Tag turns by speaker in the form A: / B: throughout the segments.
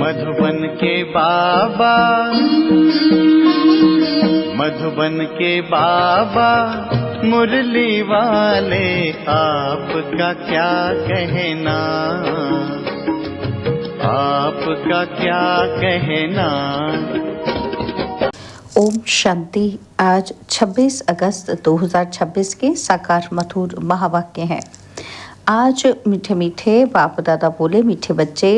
A: मधुबन के बाबा, मधुबन के बाबा मुरली वाले, आपका क्या कहना, आपका क्या कहना।
B: ओम शांति। आज 26 अगस्त 2026 के साकार मधुर महावाक्य हैं। आज मीठे मीठे बाप दादा बोले, मीठे बच्चे,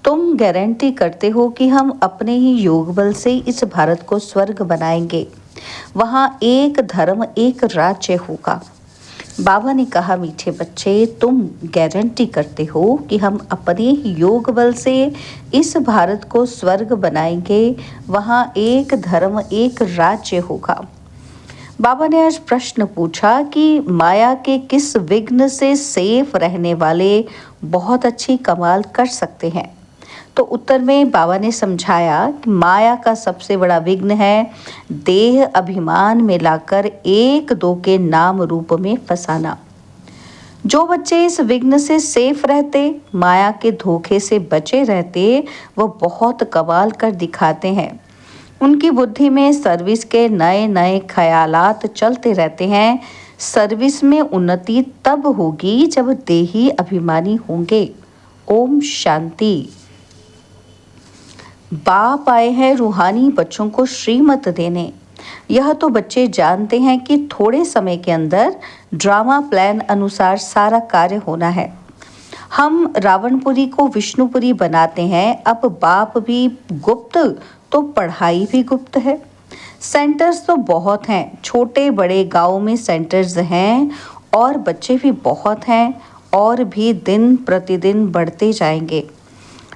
B: तुम गारंटी करते हो कि हम अपने ही योग बल से इस भारत को स्वर्ग बनाएंगे। वहाँ एक धर्म एक राज्य होगा। बाबा ने कहा, मीठे बच्चे, तुम गारंटी करते हो कि हम अपने ही योग बल से इस भारत को स्वर्ग बनाएंगे। वहाँ एक धर्म एक राज्य होगा। बाबा ने आज प्रश्न पूछा कि माया के किस विघ्न से सेफ रहने वाले बहुत अच्छी कमाल कर सकते हैं। तो उत्तर में बाबा ने समझाया कि माया का सबसे बड़ा विघ्न है देह अभिमान में लाकर एक दो के नाम रूप में फंसाना। जो बच्चे इस विघ्न से सेफ रहते, माया के धोखे से बचे रहते, वो बहुत कमाल कर दिखाते हैं। उनकी बुद्धि में सर्विस के नए नए ख्यालात चलते रहते हैं। सर्विस में उन्नति तब होगी जब देही अभिमानी होंगे। ओम शांति। बाप आए हैं रूहानी बच्चों को श्रीमत देने। यह तो बच्चे जानते हैं कि थोड़े समय के अंदर ड्रामा प्लान अनुसार सारा कार्य होना है। हम रावणपुरी को विष्णुपुरी बनाते हैं। अब बाप भी गुप्त तो पढ़ाई भी गुप्त है। सेंटर्स तो बहुत हैं, छोटे बड़े गांव में सेंटर्स हैं और बच्चे भी बहुत हैं और भी दिन प्रतिदिन बढ़ते जाएंगे।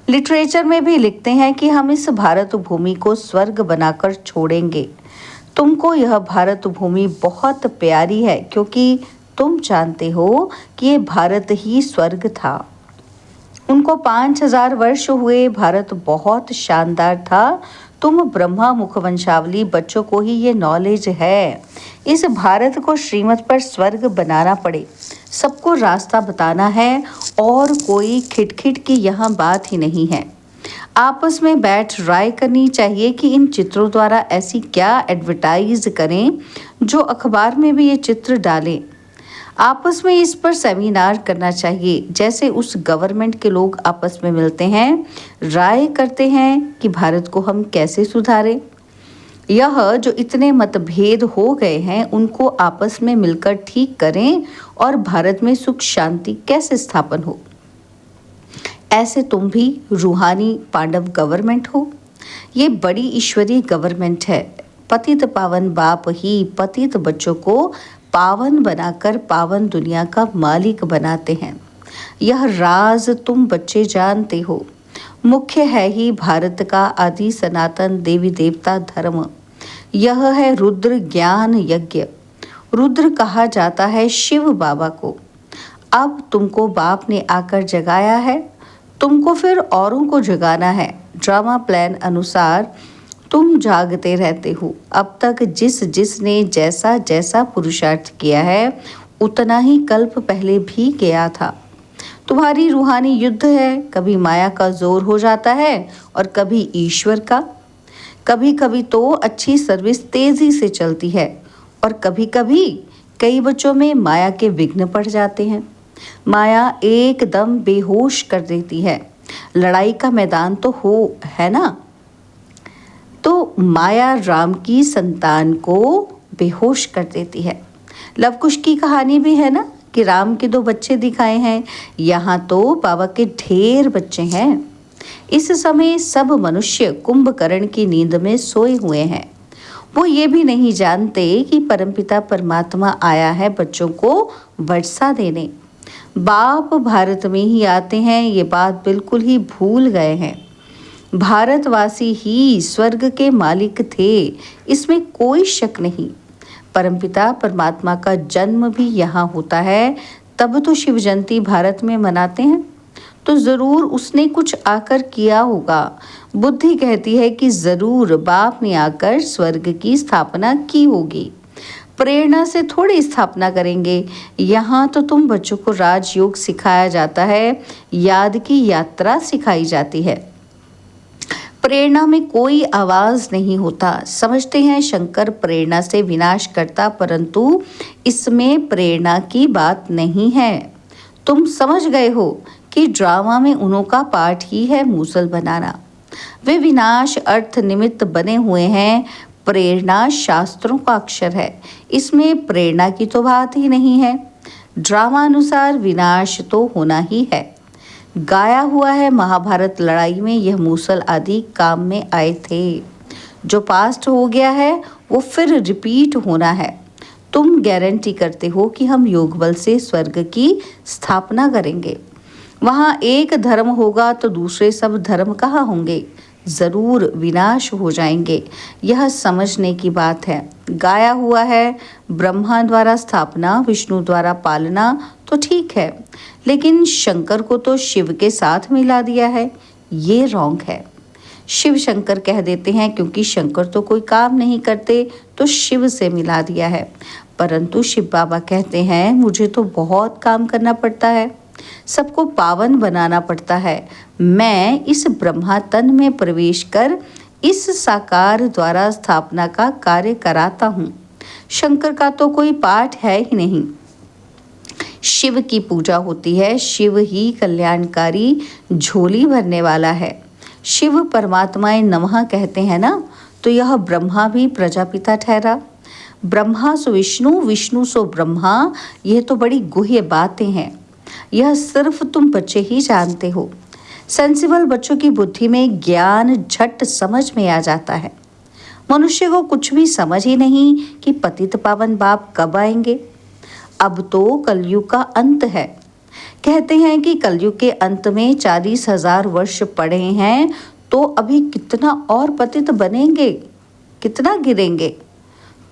B: लिटरेचर में भी लिखते हैं कि हम इस भारत भूमि को स्वर्ग बनाकर छोड़ेंगे। तुमको यह भारत भूमि बहुत प्यारी है क्योंकि तुम जानते हो कि ये भारत ही स्वर्ग था। उनको 5000 वर्ष हुए, भारत बहुत शानदार था। तुम ब्रह्मा मुख वंशावली बच्चों को ही ये नॉलेज है। इस भारत को श्रीमत पर स्वर्ग बनाना पड़े, सबको रास्ता बताना है और कोई खिटखिट की यहाँ बात ही नहीं है। आपस में बैठ राय करनी चाहिए कि इन चित्रों द्वारा ऐसी क्या एडवर्टाइज करें जो अखबार में भी ये चित्र डालें। आपस में इस पर सेमिनार करना चाहिए। जैसे उस गवर्नमेंट के लोग आपस में मिलते हैं, राय करते हैं कि भारत को हम कैसे सुधारें। यह जो इतने मतभेद हो गए हैं उनको आपस में मिलकर ठीक करें और भारत में सुख शांति कैसे स्थापन हो। ऐसे तुम भी रूहानी पांडव गवर्नमेंट हो। ये बड़ी ईश्वरीय गवर्नमेंट है। पतित पावन बाप ही पतित बच्चों को पावन बनाकर पावन दुनिया का मालिक बनाते हैं। यह राज तुम बच्चे जानते हो। मुख्य है ही भारत का आदि सनातन देवी देवता धर्म। यह है रुद्र ज्ञान यज्ञ। रुद्र कहा जाता है शिव बाबा को। अब तुमको बाप ने आकर जगाया है, तुमको फिर औरों को जगाना है। ड्रामा प्लान अनुसार तुम जागते रहते हो। अब तक जिसने जैसा जैसा पुरुषार्थ किया है उतना ही कल्प पहले भी गया था। तुम्हारी रूहानी युद्ध है। कभी माया का जोर हो जाता है और कभी ईश्वर का। कभी कभी तो अच्छी सर्विस तेजी से चलती है और कभी कभी कई बच्चों में माया के विघ्न पड़ जाते हैं। माया एकदम बेहोश कर देती है। लड़ाई का मैदान तो हो है ना, तो माया राम की संतान को बेहोश कर देती है। लवकुश की कहानी भी है ना कि राम के 2 बच्चे दिखाए हैं। यहाँ तो बाबा के ढेर बच्चे हैं। इस समय सब मनुष्य कुंभकर्ण की नींद में सोए हुए हैं। वो ये भी नहीं जानते कि परमपिता परमात्मा आया है बच्चों को वर्षा देने। बाप भारत में ही आते हैं, ये बात बिल्कुल ही भूल गए हैं। भारतवासी ही स्वर्ग के मालिक थे, इसमें कोई शक नहीं। परमपिता परमात्मा का जन्म भी यहाँ होता है, तब तो शिव जयंती भारत में मनाते हैं। तो ज़रूर उसने कुछ आकर किया होगा। बुद्धि कहती है कि ज़रूर बाप ने आकर स्वर्ग की स्थापना की होगी। प्रेरणा से थोड़ी स्थापना करेंगे। यहाँ तो तुम बच्चों को राजयोग सिखाया जाता है, याद की यात्रा सिखाई जाती है। प्रेरणा में कोई आवाज नहीं होता। समझते हैं शंकर प्रेरणा से विनाश करता, परंतु इसमें प्रेरणा की बात नहीं है। तुम समझ गए हो कि ड्रामा में उन्हों का पाठ ही है मूसल बनाना। वे विनाश अर्थ निमित्त बने हुए हैं। प्रेरणा शास्त्रों का अक्षर है, इसमें प्रेरणा की तो बात ही नहीं है। ड्रामा अनुसार विनाश तो होना ही है। गाया हुआ है महाभारत लड़ाई में यह मूसल आदि काम में आए थे। जो पास्ट हो गया है वो फिर रिपीट होना है। तुम गारंटी करते हो कि हम योग बल से स्वर्ग की स्थापना करेंगे। वहाँ एक धर्म होगा तो दूसरे सब धर्म कहाँ होंगे? जरूर विनाश हो जाएंगे। यह समझने की बात है। गाया हुआ है ब्रह्मा द्वारा स्थापना, विष्णु द्वारा पालना, तो ठीक है, लेकिन शंकर को तो शिव के साथ मिला दिया है। ये रॉन्ग है। शिव शंकर कह देते हैं क्योंकि शंकर तो कोई काम नहीं करते, तो शिव से मिला दिया है। परंतु शिव बाबा कहते हैं मुझे तो बहुत काम करना पड़ता है, सबको पावन बनाना पड़ता है। मैं इस ब्रह्मा तन में प्रवेश कर इस साकार द्वारा स्थापना का कार्य कराता हूँ। शंकर का तो कोई पाठ है ही नहीं। शिव की पूजा होती है। शिव ही कल्याणकारी झोली भरने वाला है। शिव परमात्माए नमः कहते हैं ना, तो यह ब्रह्मा भी प्रजापिता ठहरा। ब्रह्मा सो विष्णु, विष्णु सो ब्रह्मा, यह तो बड़ी गुह्य बातें हैं। यह सिर्फ तुम बच्चे ही जानते हो। सेंसिबल बच्चों की बुद्धि में ज्ञान झट समझ में आ जाता है। मनुष्य को कुछ भी समझ ही नहीं कि पतित पावन बाप कब आएंगे। अब तो कलयुग का अंत है। कहते हैं कि कलयुग के अंत में 40,000 वर्ष पड़े हैं, तो अभी कितना और पतित बनेंगे, कितना गिरेंगे,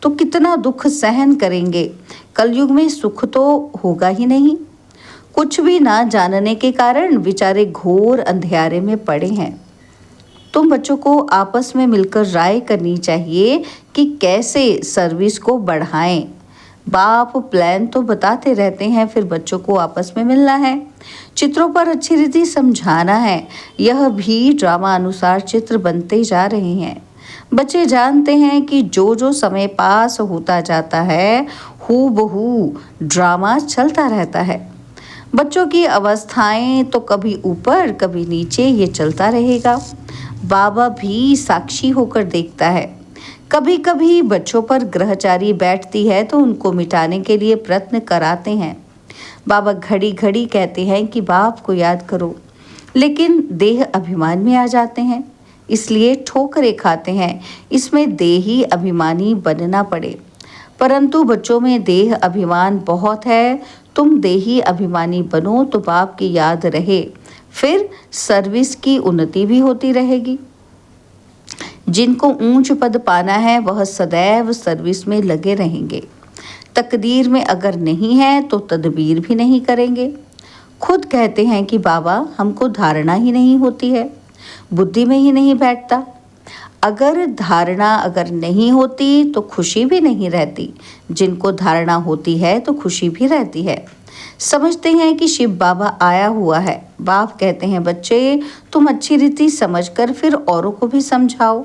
B: तो कितना दुख सहन करेंगे। कलयुग में सुख तो होगा ही नहीं। कुछ भी ना जानने के कारण बेचारे घोर अंधेरे में पड़े हैं। तुम बच्चों को आपस में मिलकर राय करनी चाहिए कि कैसे सर्विस को बढ़ाएं। बाप प्लान तो बताते रहते हैं, फिर बच्चों को आपस में मिलना है, चित्रों पर अच्छी रीति समझाना है। यह भी ड्रामा अनुसार चित्र बनते जा रहे हैं। बच्चे जानते हैं कि जो जो समय पास होता जाता है हूबहू ड्रामा चलता रहता है। बच्चों की अवस्थाएं तो कभी ऊपर कभी नीचे, ये चलता रहेगा। बाबा भी साक्षी होकर देखता है। कभी कभी बच्चों पर ग्रहचारी बैठती है तो उनको मिटाने के लिए प्रयत्न कराते हैं। बाबा घड़ी घड़ी कहते हैं कि बाप को याद करो, लेकिन देह अभिमान में आ जाते हैं, इसलिए ठोकरें खाते हैं। इसमें देही अभिमानी बनना पड़े, परंतु बच्चों में देह अभिमान बहुत है। तुम देही अभिमानी बनो तो बाप की याद रहे, फिर सर्विस की उन्नति भी होती रहेगी। जिनको ऊंच पद पाना है वह सदैव सर्विस में लगे रहेंगे। तकदीर में अगर नहीं है तो तदबीर भी नहीं करेंगे। खुद कहते हैं कि बाबा हमको धारणा ही नहीं होती है, बुद्धि में ही नहीं बैठता। अगर धारणा अगर नहीं होती तो खुशी भी नहीं रहती। जिनको धारणा होती है तो खुशी भी रहती है। समझते हैं कि शिव बाबा आया हुआ है। बाप कहते हैं बच्चे तुम अच्छी रीति समझकर फिर औरों को भी समझाओ।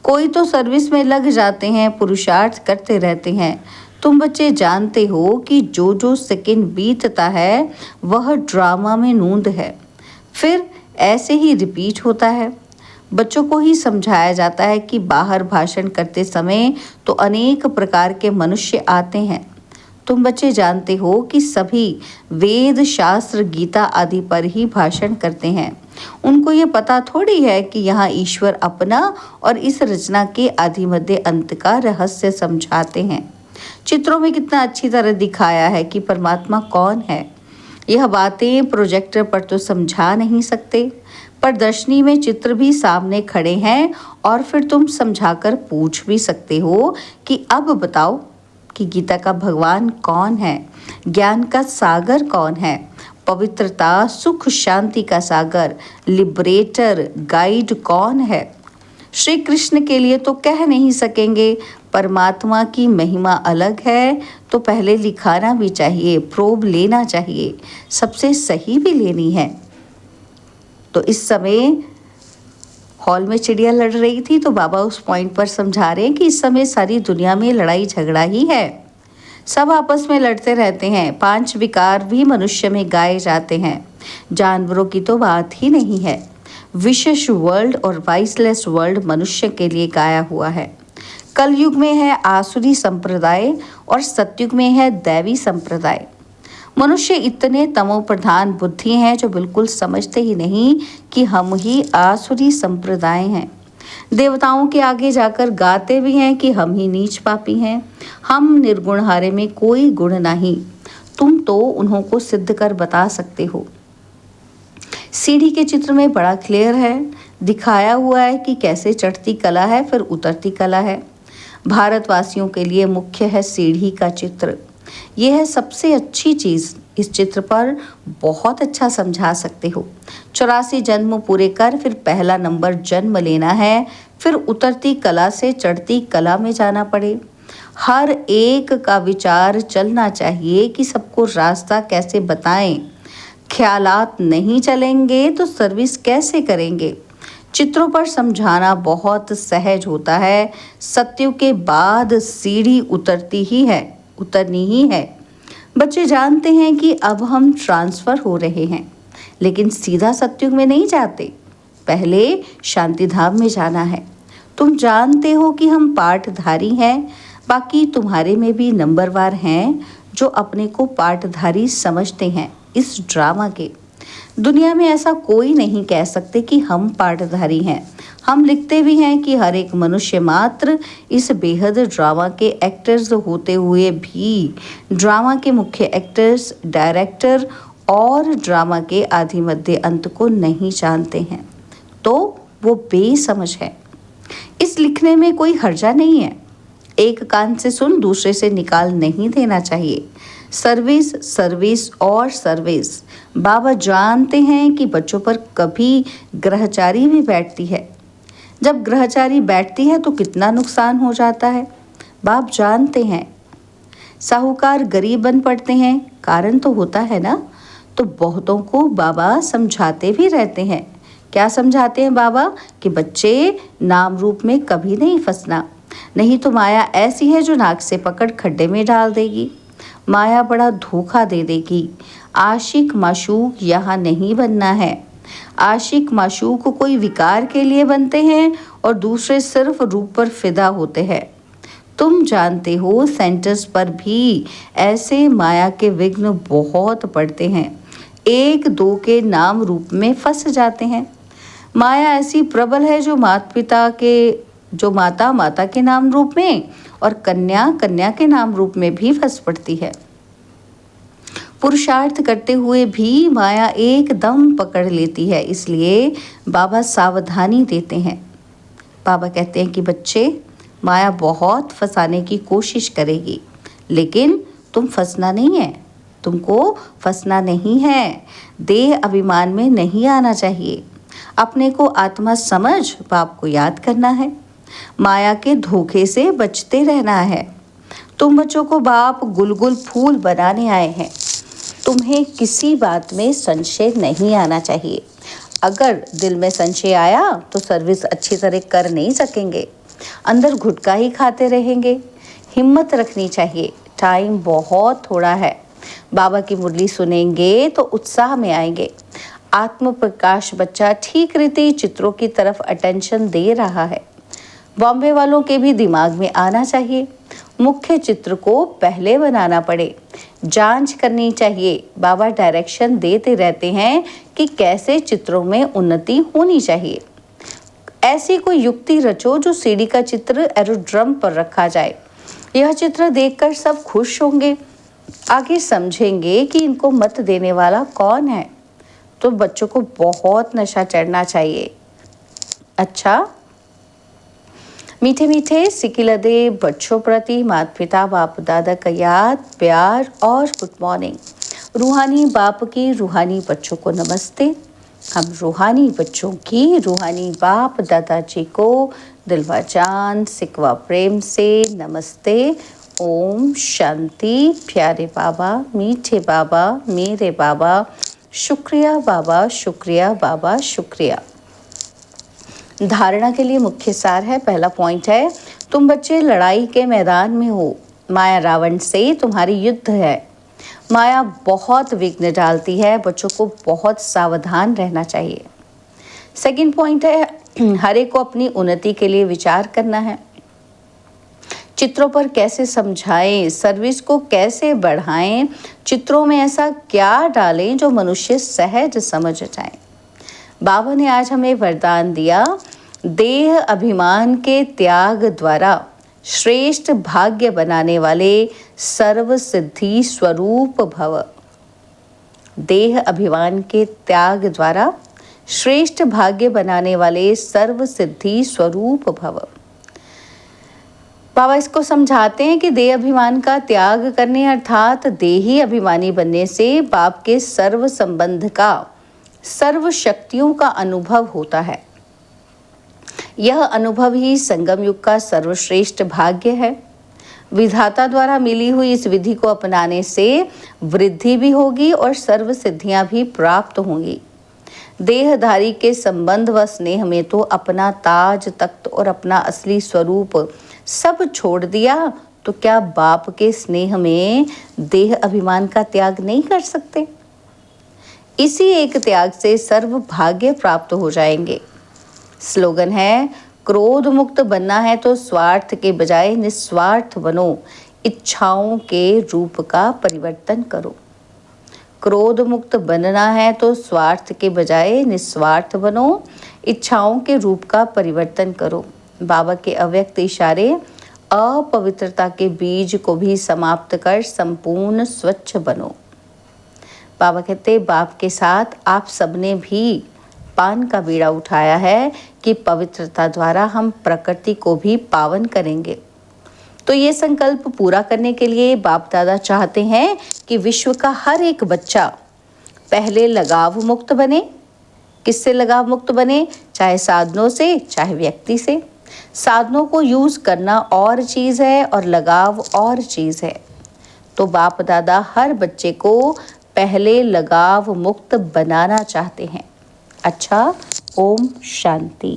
B: कोई तो सर्विस में लग जाते हैं, पुरुषार्थ करते रहते हैं। तुम बच्चे जानते हो कि जो जो सेकंड बीतता है वह ड्रामा में नूंद है, फिर ऐसे ही रिपीट होता है। बच्चों को ही समझाया जाता है कि बाहर भाषण करते समय तो अनेक प्रकार के मनुष्य आते हैं। तुम बच्चे जानते हो कि सभी वेद शास्त्र गीता आदि पर ही भाषण करते हैं। उनको ये पता थोड़ी है कि यहाँ ईश्वर अपना और इस रचना के आदि मध्य अंत का रहस्य समझाते हैं। चित्रों में कितना अच्छी तरह दिखाया है कि परमात्मा कौन है। यह बातें प्रोजेक्टर पर तो समझा नहीं सकते, प्रदर्शनी में चित्र भी सामने खड़े हैं और फिर तुम समझाकर पूछ भी सकते हो कि अब बताओ कि गीता का भगवान कौन है, ज्ञान का सागर कौन है, पवित्रता सुख शांति का सागर लिबरेटर गाइड कौन है। श्री कृष्ण के लिए तो कह नहीं सकेंगे। परमात्मा की महिमा अलग है, तो पहले लिखाना भी चाहिए, प्रोब लेना चाहिए, सबसे सही भी लेनी है। तो इस समय हॉल में चिड़िया लड़ रही थी तो बाबा उस पॉइंट पर समझा रहे हैं कि इस समय सारी दुनिया में लड़ाई झगड़ा ही है, सब आपस में लड़ते रहते हैं। 5 विकार भी मनुष्य में गाए जाते हैं, जानवरों की तो बात ही नहीं है। विशेष वर्ल्ड और वाइसलेस वर्ल्ड मनुष्य के लिए गाया हुआ है। कलयुग में है आसुरी संप्रदाय और सतयुग में है दैवी संप्रदाय। मनुष्य इतने तमोप्रधान बुद्धि हैं जो बिल्कुल समझते ही नहीं कि हम ही आसुरी संप्रदाय हैं। देवताओं के आगे जाकर गाते भी हैं कि हम ही नीच पापी हैं, हम निर्गुण हारे में कोई गुण नहीं। तुम तो उन्हों को सिद्ध कर बता सकते हो। सीढ़ी के चित्र में बड़ा क्लियर है, दिखाया हुआ है कि कैसे चढ़ती कला है फिर उतरती कला है। भारतवासियों के लिए मुख्य है सीढ़ी का चित्र। यह है सबसे अच्छी चीज़। इस चित्र पर बहुत अच्छा समझा सकते हो। 84 जन्म पूरे कर फिर पहला नंबर जन्म लेना है, फिर उतरती कला से चढ़ती कला में जाना पड़े। हर एक का विचार चलना चाहिए कि सबको रास्ता कैसे बताएं। ख्यालात नहीं चलेंगे तो सर्विस कैसे करेंगे। चित्रों पर समझाना बहुत सहज होता है। सत्यों के बाद सीढ़ी उतरनी ही है। बच्चे जानते हैं कि अब हम ट्रांसफ़र हो रहे हैं, लेकिन सीधा सत्युग में नहीं जाते, पहले शांति धाम में जाना है। तुम जानते हो कि हम पाठधारी हैं, बाकी तुम्हारे में भी नंबरवार हैं जो अपने को पाठधारी समझते हैं इस ड्रामा के। दुनिया में ऐसा कोई नहीं कह सकते कि हम पाठधारी हैं। हम लिखते भी हैं कि हर एक मनुष्य मात्र इस बेहद ड्रामा के एक्टर्स होते हुए भी ड्रामा के मुख्य एक्टर्स, डायरेक्टर और ड्रामा के आदि मध्य अंत को नहीं जानते हैं, तो वो बेसमझ है। इस लिखने में कोई हर्जा नहीं है। एक कान से सुन दूसरे से निकाल नहीं देना चाहिए। सर्विस, सर्विस और सर्विस। बाबा जानते हैं कि बच्चों पर कभी ग्रहचारी भी बैठती है। जब ग्रहचारी बैठती है तो कितना नुकसान हो जाता है, बाप जानते हैं। साहूकार गरीब बन पड़ते हैं, कारण तो होता है ना। तो बहुतों को बाबा समझाते भी रहते हैं। क्या समझाते हैं बाबा? कि बच्चे नाम रूप में कभी नहीं फंसना, नहीं तो माया ऐसी है जो नाक से पकड़ खड्डे में डाल देगी। माया बड़ा धोखा दे देगी। आशिक माशूक यहाँ नहीं बनना है। आशिक माशूक कोई विकार के लिए बनते हैं और दूसरे सिर्फ रूप पर फिदा होते हैं। तुम जानते हो सेंटर्स पर भी ऐसे माया के विघ्न बहुत पड़ते हैं। 1-2 के नाम रूप में फंस जाते हैं। माया ऐसी प्रबल है जो माता के नाम रूप में और कन्या के नाम रूप में भी फंस पड़ती है। पुरुषार्थ करते हुए भी माया एकदम पकड़ लेती है, इसलिए बाबा सावधानी देते हैं। बाबा कहते हैं कि बच्चे, माया बहुत फंसाने की कोशिश करेगी, लेकिन तुम फंसना नहीं है, तुमको फंसना नहीं है। देह अभिमान में नहीं आना चाहिए। अपने को आत्मा समझ बाप को याद करना है। माया के धोखे से बचते रहना है। तुम बच्चों को बाप गुलगुल फूल बनाने आए हैं। तुम्हें किसी बात में संशय नहीं आना चाहिए। अगर दिल में संशय आया तो सर्विस अच्छी तरह कर नहीं सकेंगे, अंदर घुटका ही खाते रहेंगे। हिम्मत रखनी चाहिए, टाइम बहुत थोड़ा है। बाबा की मुरली सुनेंगे तो उत्साह में आएंगे। आत्म प्रकाश बच्चा ठीक रीति चित्रों की तरफ अटेंशन दे रहा है। बॉम्बे वालों के भी दिमाग में आना चाहिए। मुख्य चित्र को पहले बनाना पड़े, जांच करनी चाहिए। बाबा डायरेक्शन देते रहते हैं कि कैसे चित्रों में उन्नति होनी चाहिए। ऐसी कोई युक्ति रचो जो सीढ़ी का चित्र एरोड्रम पर रखा जाए। यह चित्र देखकर सब खुश होंगे, आगे समझेंगे कि इनको मत देने वाला कौन है। तो बच्चों को बहुत नशा चढ़ना चाहिए। अच्छा, मीठे मीठे सिकिलदे बच्चों प्रति माता पिता बाप दादा का याद, प्यार और गुड मॉर्निंग। रूहानी बाप की रूहानी बच्चों को नमस्ते। हम रूहानी बच्चों की रूहानी बाप दादाजी को दिलवा जान सिकवा प्रेम से नमस्ते। ओम शांति। प्यारे बाबा, मीठे बाबा, मेरे बाबा, शुक्रिया बाबा, शुक्रिया बाबा, शुक्रिया। धारणा के लिए मुख्य सार है। पहला पॉइंट है, तुम बच्चे लड़ाई के मैदान में हो, माया रावण से तुम्हारी युद्ध है। माया बहुत विघ्न डालती है, बच्चों को बहुत सावधान रहना चाहिए। सेकंड पॉइंट है, हर एक को अपनी उन्नति के लिए विचार करना है। चित्रों पर कैसे समझाएं, सर्विस को कैसे बढ़ाएं, चित्रों में ऐसा क्या डालें जो मनुष्य सहज समझ जाए। बाबा ने आज हमें वरदान दिया, देह अभिमान के त्याग द्वारा श्रेष्ठ भाग्य बनाने वाले सर्व सिद्धि स्वरूप भव। देह अभिमान के त्याग द्वारा श्रेष्ठ भाग्य बनाने वाले सर्व सिद्धि स्वरूप भव। बाबा इसको समझाते हैं कि देह अभिमान का त्याग करने अर्थात देही अभिमानी बनने से बाप के सर्व संबंध का, सर्व शक्तियों का अनुभव होता है। यह अनुभव ही संगम युग का सर्वश्रेष्ठ भाग्य है। विधाता द्वारा मिली हुई इस विधि को अपनाने से वृद्धि भी होगी और सर्व सिद्धियां भी प्राप्त होंगी। देहधारी के संबंध व स्नेह में तो अपना ताज तख्त और अपना असली स्वरूप सब छोड़ दिया, तो क्या बाप के स्नेह में देह अभिमान का त्याग नहीं कर सकते? इसी एक त्याग से सर्व भाग्य प्राप्त हो जाएंगे। स्लोगन है, क्रोध मुक्त बनना है तो स्वार्थ के बजाय निस्वार्थ बनो, इच्छाओं के रूप का परिवर्तन करो। क्रोध मुक्त बनना है तो स्वार्थ के बजाय निस्वार्थ बनो, इच्छाओं के रूप का परिवर्तन करो। बाबा के अव्यक्त इशारे अपवित्रता के बीज को भी समाप्त कर संपूर्ण स्वच्छ बनो। बाबा कहते, बाप के साथ आप सबने भी पान का बीड़ा उठाया है कि पवित्रता द्वारा हम प्रकृति को भी पावन करेंगे। तो ये संकल्प पूरा करने के लिए बाप दादा चाहते हैं कि विश्व का हर एक बच्चा पहले लगाव मुक्त बने। किससे लगाव मुक्त बने? चाहे साधनों से, चाहे व्यक्ति से। साधनों को यूज करना और चीज़ है और लगाव और चीज़ है। तो बाप दादा हर बच्चे को पहले लगाव मुक्त बनाना चाहते हैं। अच्छा, ओम शांति।